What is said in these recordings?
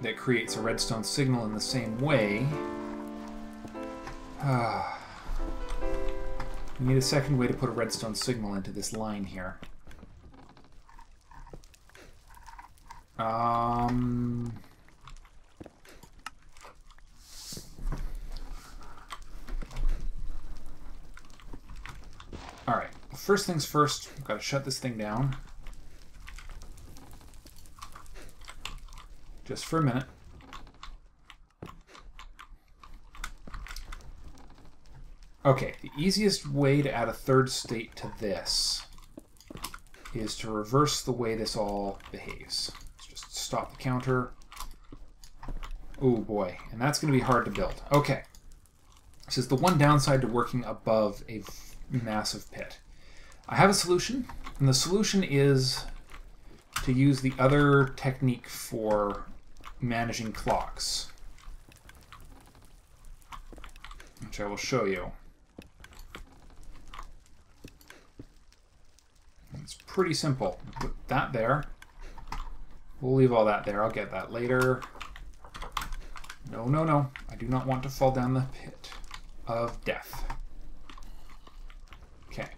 that creates a redstone signal in the same way. We need a second way to put a redstone signal into this line here. Alright, first things first, we've got to shut this thing down. Just for a minute. Okay, the easiest way to add a third state to this is to reverse the way this all behaves. Let's just stop the counter. Oh boy, and that's going to be hard to build. Okay, this is the one downside to working above a massive pit. I have a solution, and the solution is to use the other technique for managing clocks, which I will show you. It's pretty simple. Put that there. We'll leave all that there. I'll get that later. No, no, no. I do not want to fall down the pit of death. Okay.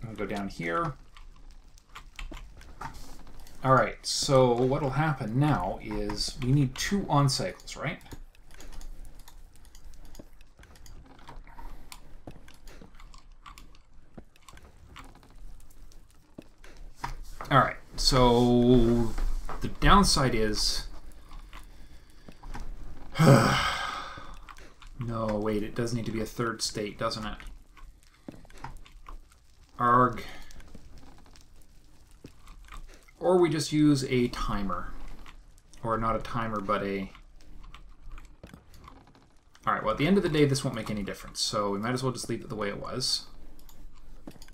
I'm going to go down here. Alright, so what will happen now is we need 2 on cycles, right? Alright, so the downside is... No, wait, it does need to be a third state, doesn't it? Arg. Or we just use a timer. Or not a timer, but a... Alright, well at the end of the day this won't make any difference, so we might as well just leave it the way it was.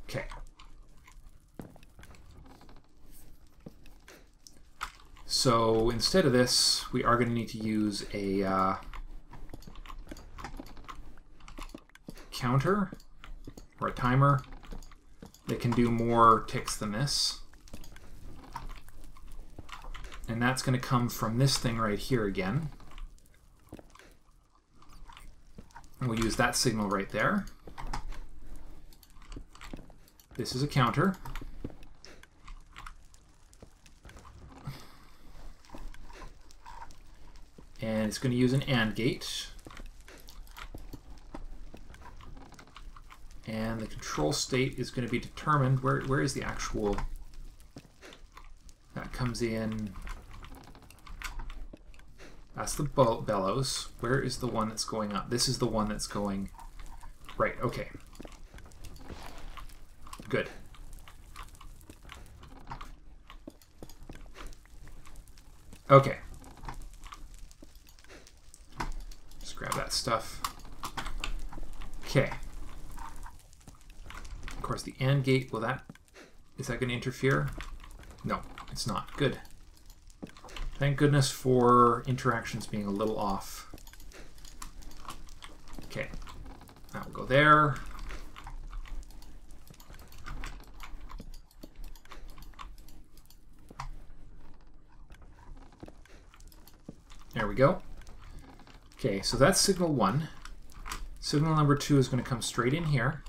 Okay. So instead of this, we are going to need to use a counter or a timer that can do more ticks than this. And that's going to come from this thing right here again. And we'll use that signal right there. This is a counter. And it's going to use an AND gate. And the control state is going to be determined. Where is the actual... That comes in... That's the bellows. Where is the one that's going up? This is the one that's going... Right, okay. Good. Okay. Just grab that stuff. Okay. Of course, the AND gate, is that going to interfere? No, it's not. Good. Thank goodness for interactions being a little off. Okay, that will go there. There we go. Okay, so that's signal 1. Signal number 2 is going to come straight in here.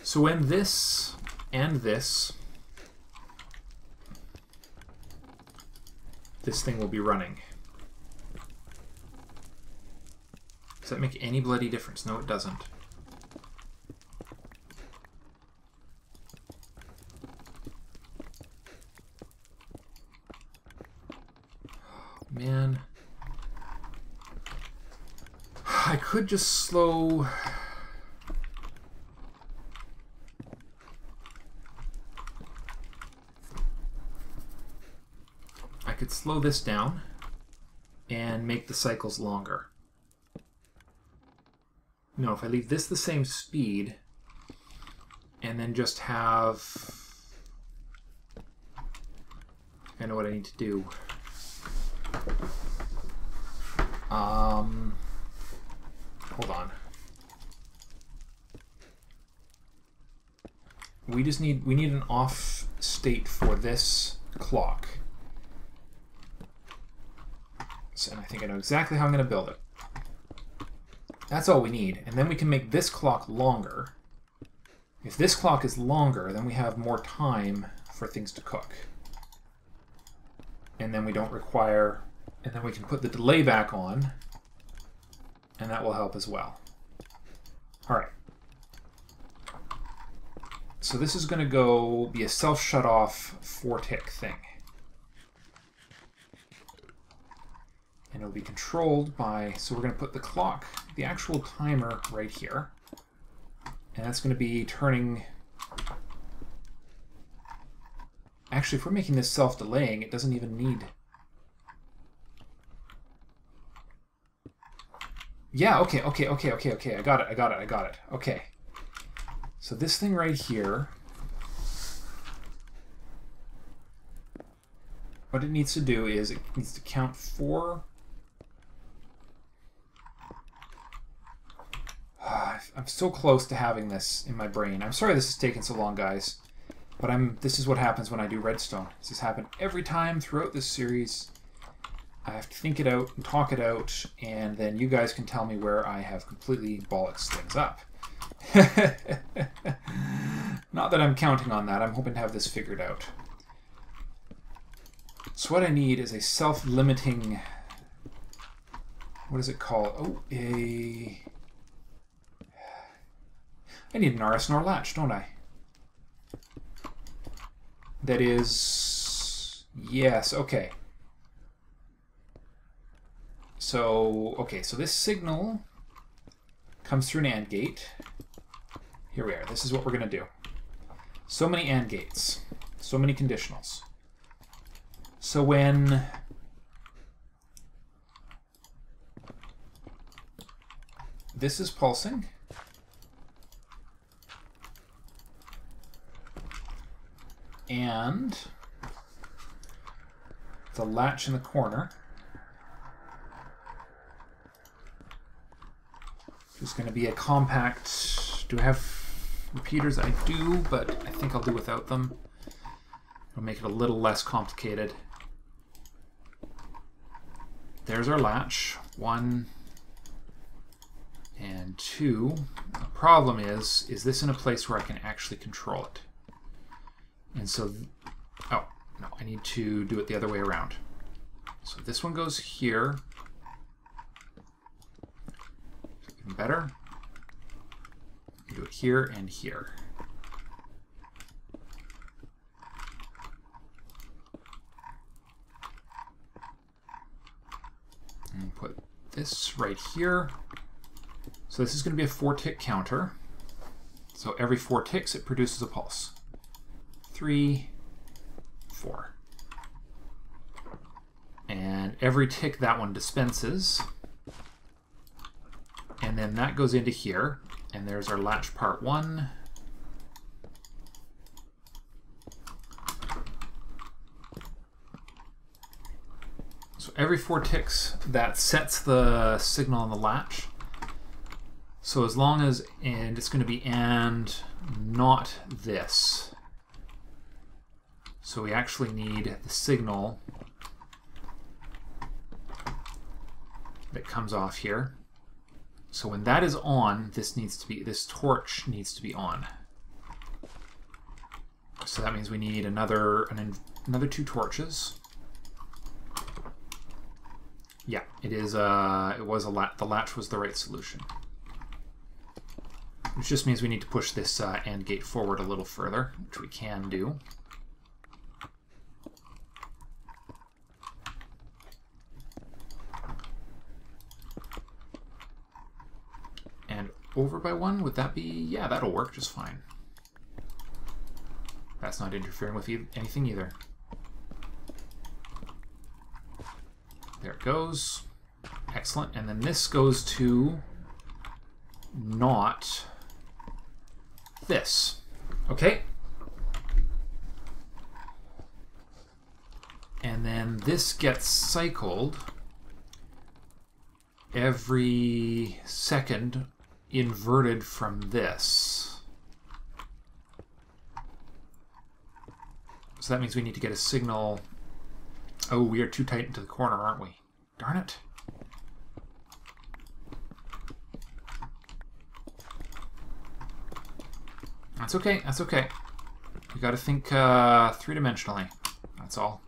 So when this and this thing will be running. Does that make any bloody difference? No, it doesn't. Oh, man. I could just slow... could slow this down and make the cycles longer. No, if I leave this the same speed and then just have... I know what I need to do. Hold on. We need an off state for this clock. And I think I know exactly how I'm going to build it. That's all we need. And then we can make this clock longer. If this clock is longer, then we have more time for things to cook. And then we don't require... And then we can put the delay back on. And that will help as well. Alright. So this is going to be a self-shut-off 4-tick thing. And it'll be controlled by... So we're going to put the clock, the actual timer, right here. And that's going to be turning... Actually, if we're making this self-delaying, it doesn't even need... Yeah, okay. I got it. Okay. So this thing right here, what it needs to do is it needs to count 4. I'm so close to having this in my brain. I'm sorry this is taking so long, guys. But this is what happens when I do Redstone. This has happened every time throughout this series. I have to think it out and talk it out, and then you guys can tell me where I have completely bollocks things up. Not that I'm counting on that. I'm hoping to have this figured out. So what I need is a self-limiting... What is it called? Oh, I need an RS-NOR latch, don't I? That is... Yes, okay. So, okay, so this signal comes through an AND gate. Here we are. This is what we're going to do. So many AND gates. So many conditionals. So when... This is pulsing. And the latch in the corner is going to be a compact... Do I have repeaters? I do, but I think I'll do without them. It'll make it a little less complicated. There's our latch. 1 and 2. The problem is this in a place where I can actually control it? And so, oh, no, I need to do it the other way around. So this one goes here. Even better. Do it here and here. And put this right here. So this is going to be a 4-tick counter. So every 4 ticks it produces a pulse. 3, 4. And every tick that one dispenses. And then that goes into here. And there's our latch part 1. So every 4 ticks, that sets the signal on the latch. So as long as, and it's going to be and not this. So we actually need the signal that comes off here. So when that is on, this torch needs to be on. So that means we need another 2 torches. Yeah, it is. It was the latch was the right solution. Which just means we need to push this AND gate forward a little further, which we can do. And over by 1, would that be... Yeah, that'll work just fine. That's not interfering with anything either. There it goes. Excellent. And then this goes to not this. Okay. And then this gets cycled every second, inverted from this. So that means we need to get a signal. Oh, we are too tight into the corner, aren't we? Darn it. That's okay. That's okay. You got to think three-dimensionally. That's all.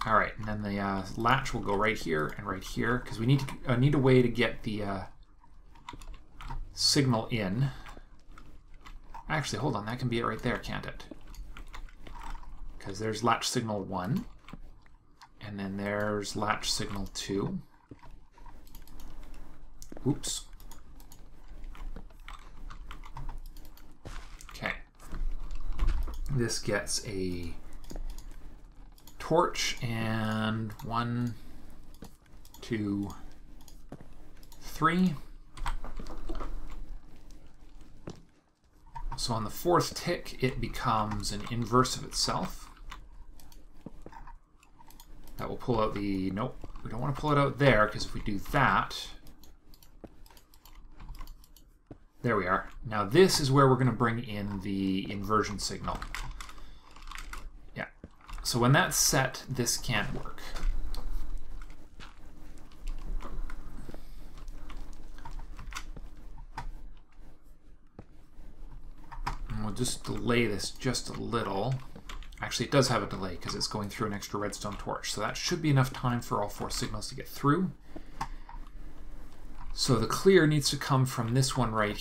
All right, and then the latch will go right here and right here because we need a way to get the signal in. Actually, hold on. That can be it right there, can't it? Because there's latch signal 1, and then there's latch signal 2. Oops. Okay. This gets a torch and 1, 2, 3. So on the 4th tick, it becomes an inverse of itself. That will pull out the... Nope, we don't want to pull it out there, because if we do that... There we are. Now this is where we're going to bring in the inversion signal. Yeah. So when that's set, this can't work. And we'll just delay this just a little. Actually, it does have a delay because it's going through an extra redstone torch. So that should be enough time for all 4 signals to get through. So the clear needs to come from this one right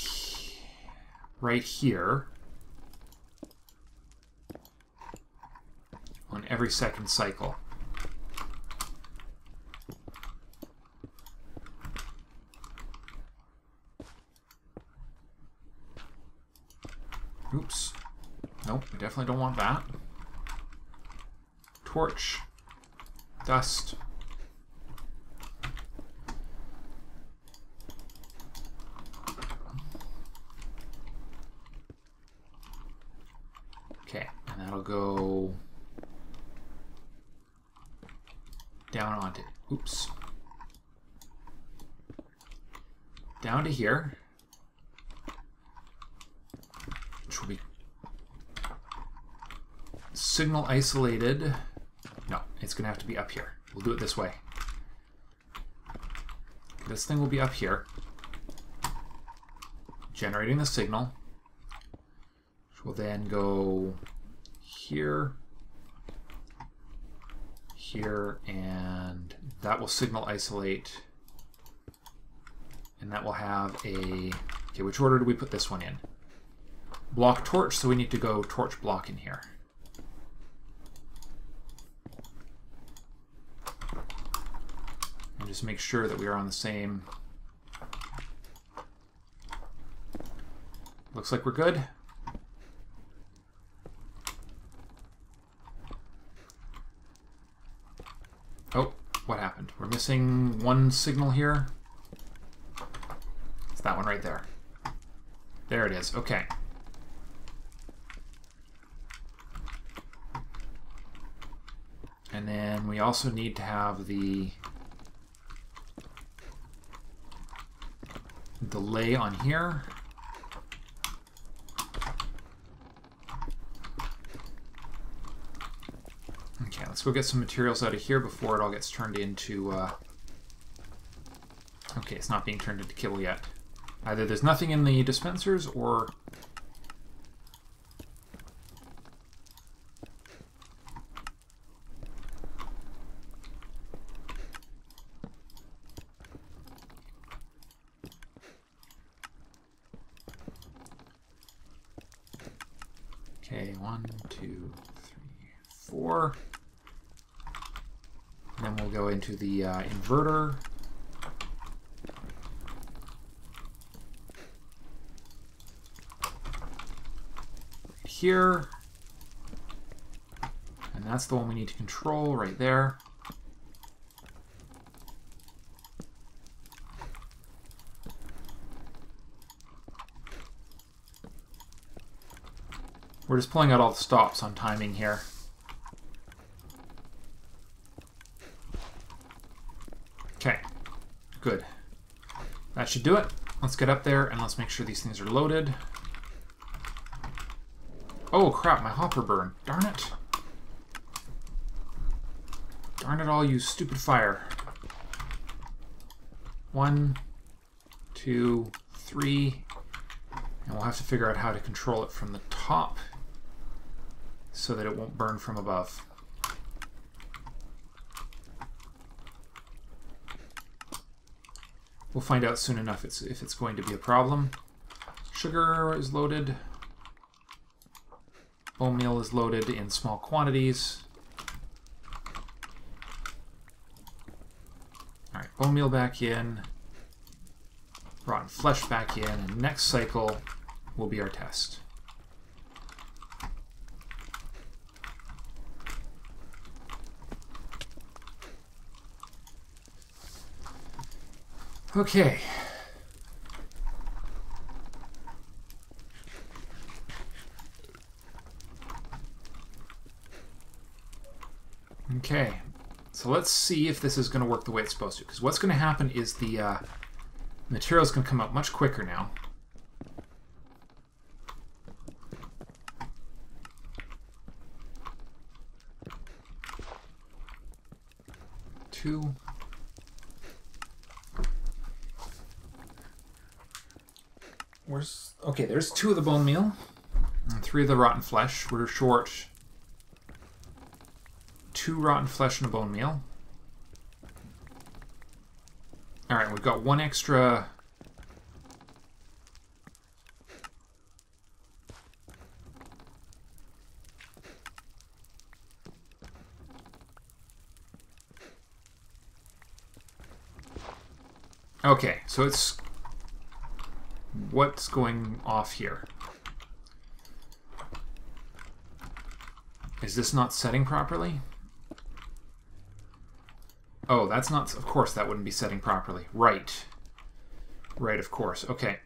here on every second cycle. Oops. Nope, we definitely don't want that. Torch. Dust. Okay, and that'll go down onto, oops, down to here, which will be signal isolated. No, it's going to have to be up here. We'll do it this way. This thing will be up here, generating the signal. Will then go here, here, and that will signal isolate, and that will have a, okay, which order do we put this one in? Block torch, so we need to go torch block in here. And just make sure that we are on the same, looks like we're good. Oh, what happened? We're missing one signal here. It's that one right there. There it is. Okay. And then we also need to have the delay on here. Okay, let's go get some materials out of here before it all gets turned into... Okay, it's not being turned into kibble yet. Either there's nothing in the dispensers, or... Okay, 1, 2, 3, 4. And then we'll go into the inverter. Here. And that's the one we need to control right there. We're just pulling out all the stops on timing here. Okay, good. That should do it. Let's get up there and let's make sure these things are loaded. Oh crap, my hopper burned. Darn it. Darn it all, you stupid fire. 1, 2, 3. And we'll have to figure out how to control it from the top so that it won't burn from above. We'll find out soon enough if it's going to be a problem. Sugar is loaded. Bone meal is loaded in small quantities. Alright, bone meal back in. Rotten flesh back in. And next cycle will be our test. Okay. Okay. So let's see if this is going to work the way it's supposed to. Because what's going to happen is the material is going to come out much quicker now. Two. Okay, there's 2 of the bone meal and 3 of the rotten flesh. We're short 2 rotten flesh and a bone meal. Alright, we've got 1 extra. Okay, so it's what's going off here? Is this not setting properly? Oh, that's not... Of course that wouldn't be setting properly. Right. Right, of course. Okay.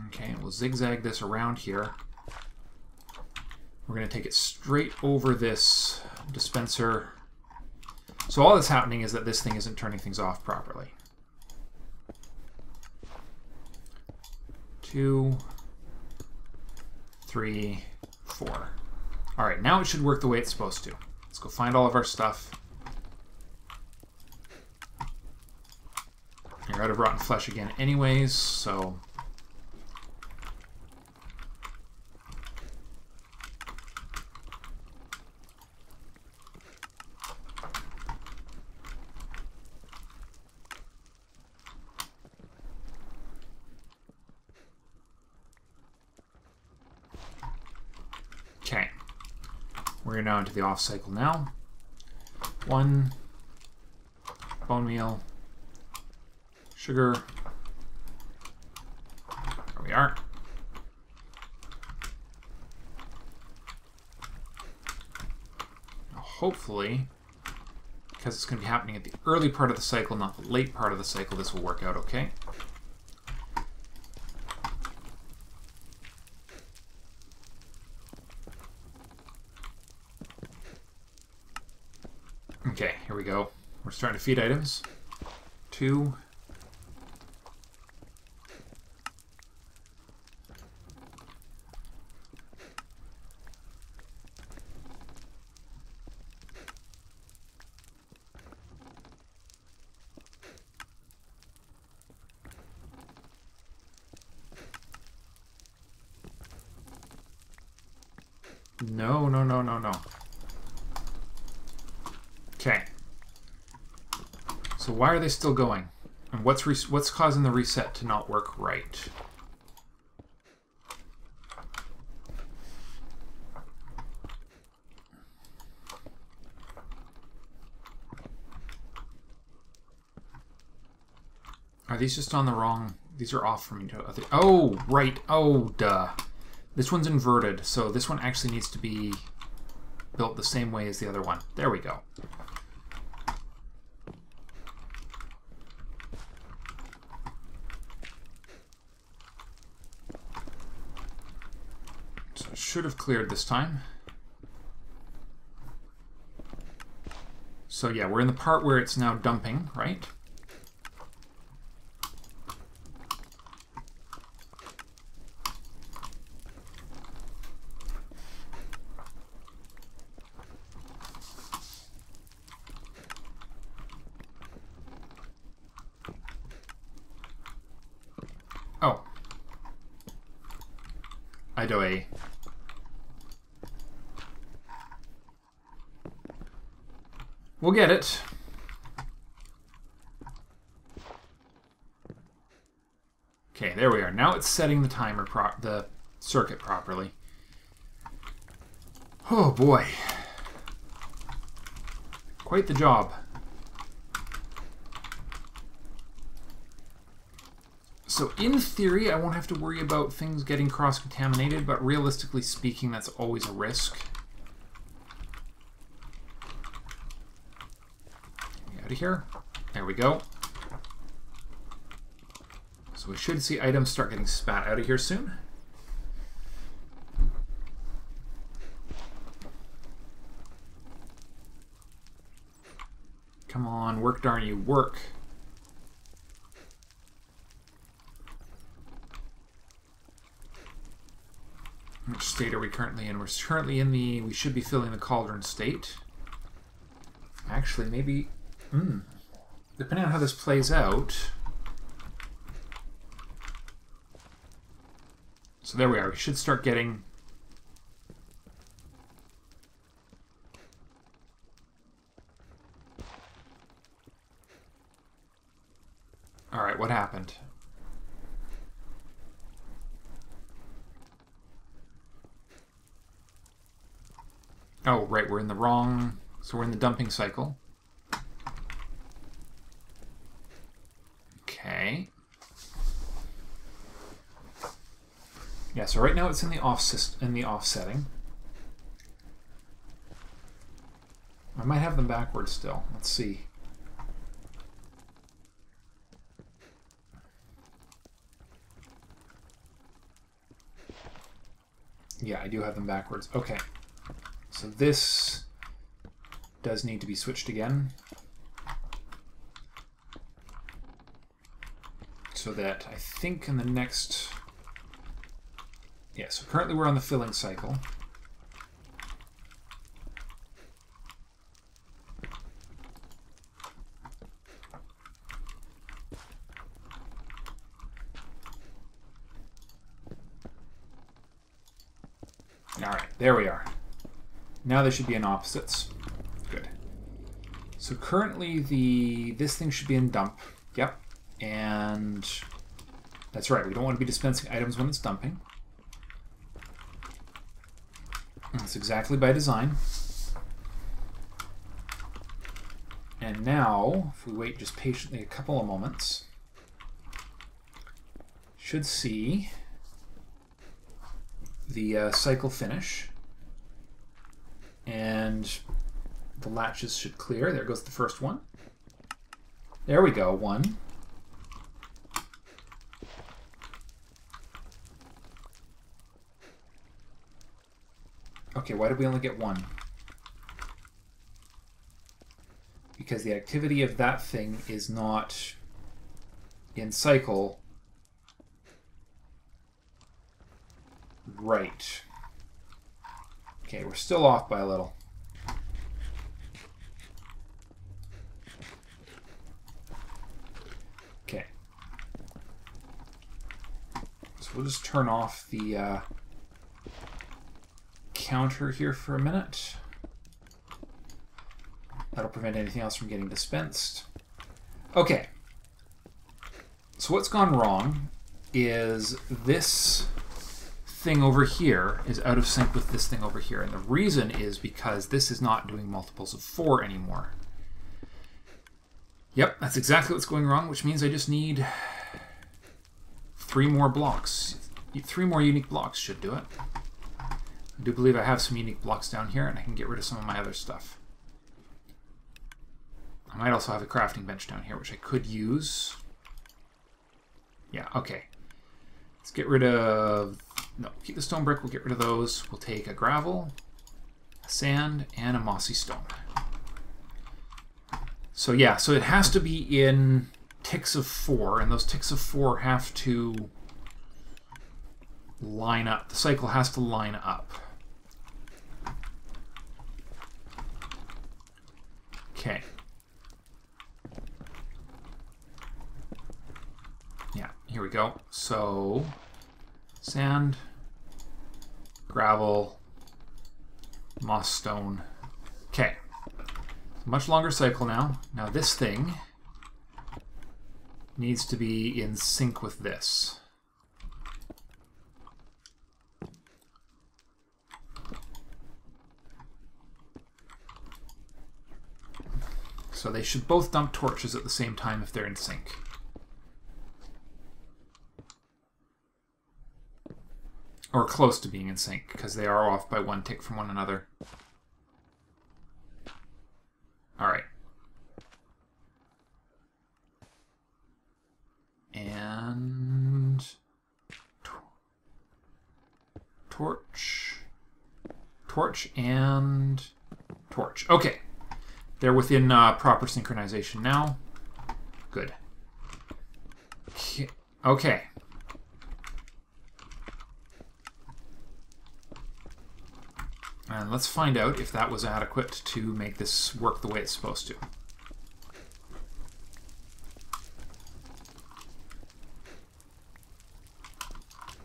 Okay, we'll zigzag this around here. We're going to take it straight over this dispenser. So all that's happening is that this thing isn't turning things off properly. 2, 3, 4. Alright, now it should work the way it's supposed to. Let's go find all of our stuff. You're out of rotten flesh again anyways, so... Okay, we're now into the off cycle now. 1 bone meal, sugar. There we are. Now hopefully, because it's going to be happening at the early part of the cycle, not the late part of the cycle, this will work out okay. Okay, here we go. We're starting to feed items. 2. No, no, no, no, no. Okay. So why are they still going? And what's causing the reset to not work right? Are these just on the wrong... These are off from each other. Oh, right. Oh, duh. This one's inverted, so this one actually needs to be built the same way as the other one. There we go. So it should have cleared this time. So yeah, we're in the part where it's now dumping, right? Idoi. We'll get it. Okay, there we are. Now it's setting the timer, the circuit properly. Oh boy. Quite the job. So in theory, I won't have to worry about things getting cross-contaminated, but realistically speaking, that's always a risk. Get out of here. There we go. So we should see items start getting spat out of here soon. Come on, work, darn you, work. Which state are we currently in? We're currently in the, we should be filling the cauldron state. Actually, maybe, depending on how this plays out. So there we are. We should start getting... Alright, what happened? Oh, right, we're in the wrong... So we're in the dumping cycle. Okay. Yeah, so right now it's in the off setting. I might have them backwards still. Let's see. Yeah, I do have them backwards. Okay. So this does need to be switched again. So that I think in the next... Yeah, so currently we're on the filling cycle. Alright, there we are. Now they should be in opposites. Good. So currently this thing should be in dump. Yep. And that's right, we don't want to be dispensing items when it's dumping. That's exactly by design. And now, if we wait just patiently a couple of moments, should see the cycle finish. And the latches should clear. There goes the first one. There we go, one. Okay, why did we only get one? Because the activity of that thing is not in cycle. Right. Okay, we're still off by a little. Okay. So we'll just turn off the counter here for a minute. That'll prevent anything else from getting dispensed. Okay. So what's gone wrong is this thing over here is out of sync with this thing over here. And the reason is because this is not doing multiples of 4 anymore. Yep, that's exactly what's going wrong, which means I just need 3 more blocks. 3 more unique blocks should do it. I do believe I have some unique blocks down here, and I can get rid of some of my other stuff. I might also have a crafting bench down here, which I could use. Yeah, okay. Let's get rid of... No, keep the stone brick. We'll get rid of those. We'll take a gravel, a sand, and a mossy stone. So yeah, so it has to be in ticks of 4, and those ticks of 4 have to line up. The cycle has to line up. Okay. Yeah, here we go. So, sand, gravel, moss stone. Okay. Much longer cycle now. Now this thing needs to be in sync with this. So they should both dump torches at the same time if they're in sync. Or close to being in sync, because they are off by 1 tick from one another. Alright. And... torch. Torch and... torch. Okay. They're within proper synchronization now. Good. Okay. And let's find out if that was adequate to make this work the way it's supposed to.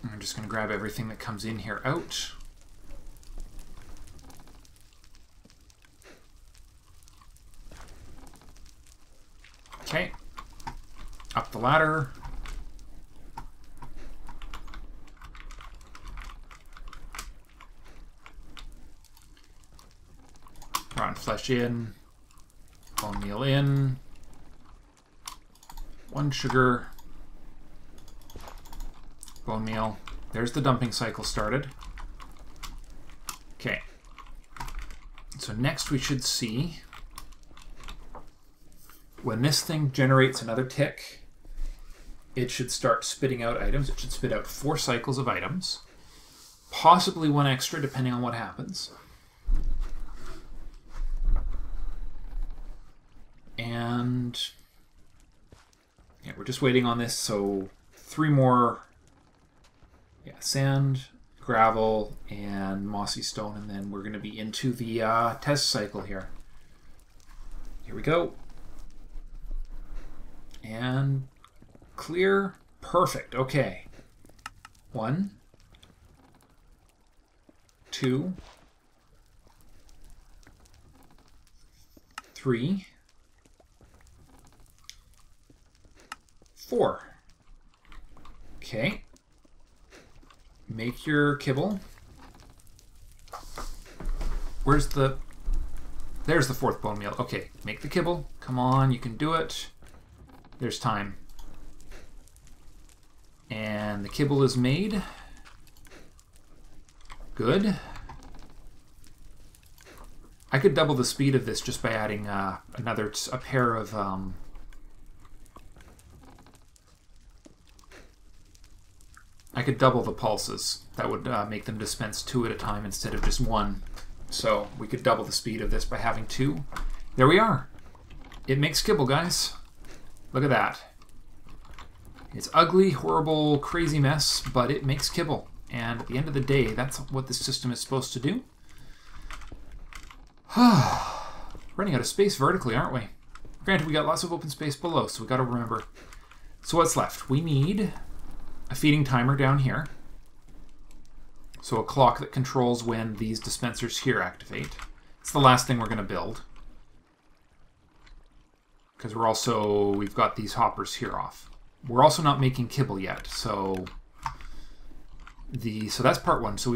I'm just going to grab everything that comes in here out. Okay. Up the ladder. Rotten flesh in. Bone meal in. 1 sugar. Bone meal. There's the dumping cycle started. Okay. So next we should see when this thing generates another tick, it should start spitting out items. It should spit out 4 cycles of items. Possibly 1 extra depending on what happens. And yeah, we're just waiting on this. So 3 more, yeah, sand, gravel, and mossy stone, and then we're going to be into the test cycle here. Here we go. And clear. Perfect. Okay. 1, 2, 3, 4. Okay. Make your kibble. Where's the... There's the 4th bone meal. Okay, make the kibble. Come on, you can do it. There's time. And the kibble is made. Good. I could double the speed of this just by adding a pair of... I could double the pulses. That would make them dispense 2 at a time instead of just 1. So we could double the speed of this by having 2. There we are. It makes kibble, guys. Look at that. It's ugly, horrible, crazy mess, but it makes kibble. And at the end of the day, that's what this system is supposed to do. Running out of space vertically, aren't we? Granted, we got lots of open space below, so we got to remember. So what's left? We need a feeding timer down here. So a clock that controls when these dispensers here activate. It's the last thing we're going to build. Because we've got these hoppers here off. We're also not making kibble yet, so that's part 1. So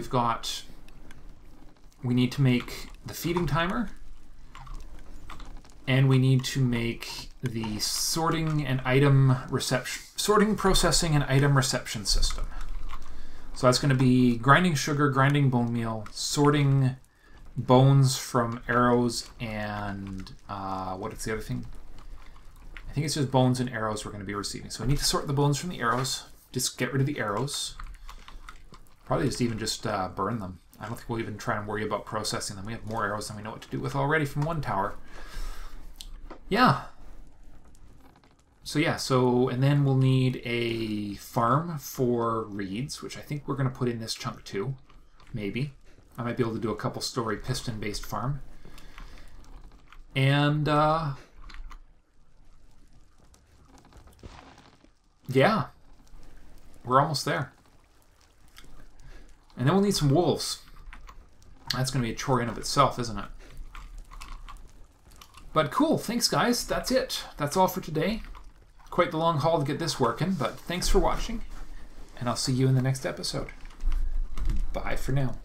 we need to make the feeding timer, and we need to make the sorting, processing, and item reception system. So that's going to be grinding sugar, grinding bone meal, sorting bones from arrows, and what is the other thing? I think it's just bones and arrows we're going to be receiving. So I need to sort the bones from the arrows. Just get rid of the arrows. Probably just burn them. I don't think we'll even try and worry about processing them. We have more arrows than we know what to do with already from 1 tower. Yeah. So yeah, and then we'll need a farm for reeds, which I think we're going to put in this chunk too. Maybe. I might be able to do a couple story piston-based farm. And, yeah. We're almost there. And then we'll need some wolves. That's going to be a chore in of itself, isn't it? But cool. Thanks, guys. That's it. That's all for today. Quite the long haul to get this working, but thanks for watching, and I'll see you in the next episode. Bye for now.